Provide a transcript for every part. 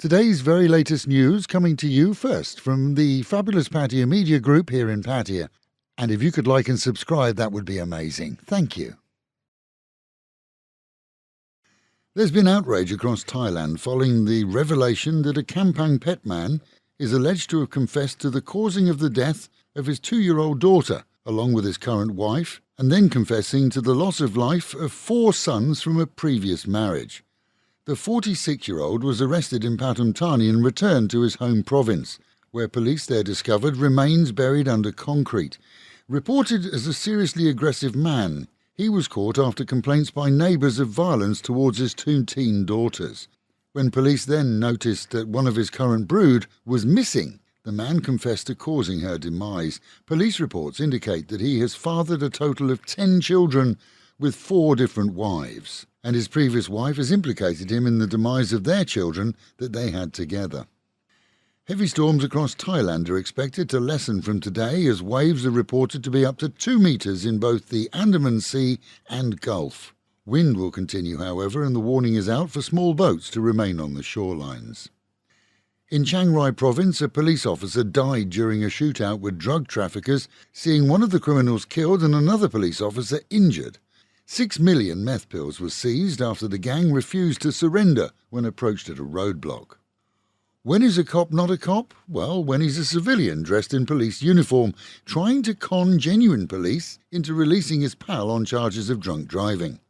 Today's very latest news coming to you first from the fabulous Pattaya Media Group here in Pattaya. And if you could like and subscribe, that would be amazing. Thank you. There's been outrage across Thailand following the revelation that a Kampang pet man is alleged to have confessed to the causing of the death of his 2-year-old daughter, along with his current wife, and then confessing to the loss of life of 4 sons from a previous marriage. The 46-year-old was arrested in Pathum Thani and returned to his home province, where police there discovered remains buried under concrete. Reported as a seriously aggressive man, he was caught after complaints by neighbours of violence towards his 2 teen daughters. When police then noticed that one of his current brood was missing, the man confessed to causing her demise. Police reports indicate that he has fathered a total of 10 children with 4 different wives, and his previous wife has implicated him in the demise of their children that they had together. Heavy storms across Thailand are expected to lessen from today as waves are reported to be up to 2 metres in both the Andaman Sea and Gulf. Wind will continue, however, and the warning is out for small boats to remain on the shorelines. In Chiang Rai province, a police officer died during a shootout with drug traffickers, seeing one of the criminals killed and another police officer injured. 6 million meth pills were seized after the gang refused to surrender when approached at a roadblock. When is a cop not a cop? Well, when he's a civilian dressed in police uniform, trying to con genuine police into releasing his pal on charges of drunk driving.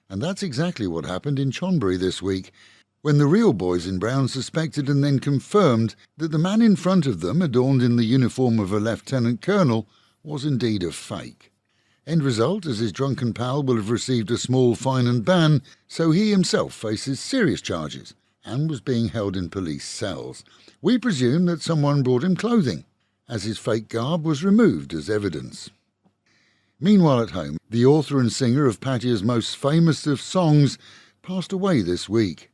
And that's exactly what happened in Chonburi this week, when the real boys in brown suspected and then confirmed that the man in front of them, adorned in the uniform of a lieutenant colonel, was indeed a fake. End result, as his drunken pal will have received a small fine and ban, so he himself faces serious charges and was being held in police cells. We presume that someone brought him clothing, as his fake garb was removed as evidence. Meanwhile at home, the author and singer of Pattaya's most famous of songs passed away this week.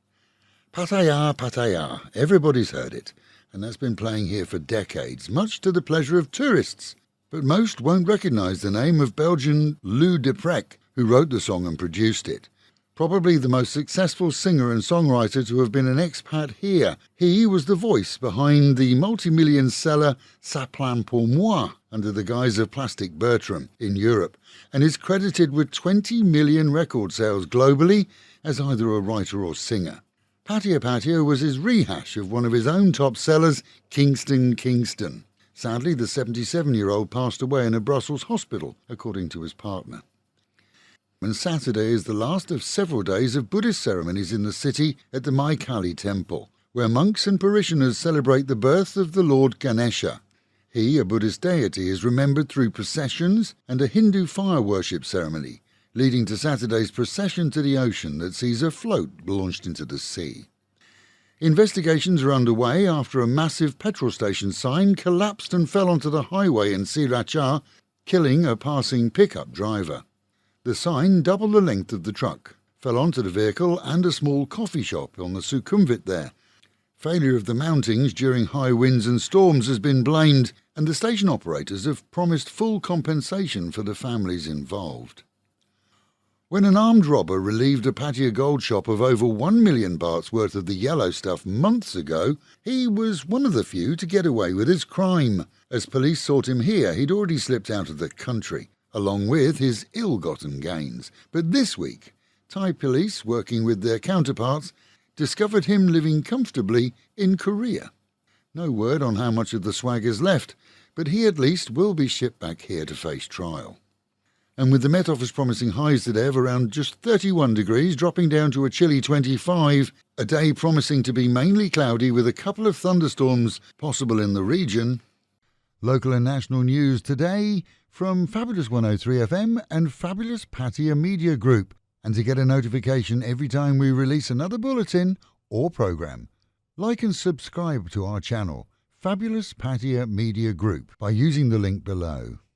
Pattaya, Pattaya, everybody's heard it, and that's been playing here for decades, much to the pleasure of tourists. But most won't recognise the name of Belgian Lou Deprec, who wrote the song and produced it. Probably the most successful singer and songwriter to have been an expat here. He was the voice behind the multi-million seller Ça Plane Pour Moi under the guise of Plastic Bertram in Europe, and is credited with 20 million record sales globally as either a writer or singer. Pattaya Pattaya was his rehash of one of his own top sellers, Kingston Kingston. Sadly, the 77-year-old passed away in a Brussels hospital, according to his partner. And Saturday is the last of several days of Buddhist ceremonies in the city at the Mai Kali temple, where monks and parishioners celebrate the birth of the Lord Ganesha. He, a Buddhist deity, is remembered through processions and a Hindu fire worship ceremony, leading to Saturday's procession to the ocean that sees a float launched into the sea. Investigations are underway after a massive petrol station sign collapsed and fell onto the highway in Sriracha, killing a passing pickup driver. The sign, double the length of the truck, fell onto the vehicle and a small coffee shop on the Sukhumvit there. Failure of the mountings during high winds and storms has been blamed, and the station operators have promised full compensation for the families involved. When an armed robber relieved a Pattaya gold shop of over 1 million bahts worth of the yellow stuff months ago, he was one of the few to get away with his crime. As police sought him here, he'd already slipped out of the country, along with his ill-gotten gains. But this week, Thai police, working with their counterparts, discovered him living comfortably in Korea. No word on how much of the swag is left, but he at least will be shipped back here to face trial. And with the Met Office promising highs today of around just 31 degrees, dropping down to a chilly 25, a day promising to be mainly cloudy with a couple of thunderstorms possible in the region. Local and national news today from Fabulous 103fm and Fabulous Pattaya Media Group. And to get a notification every time we release another bulletin or program, like and subscribe to our channel, Fabulous Pattaya Media Group, by using the link below.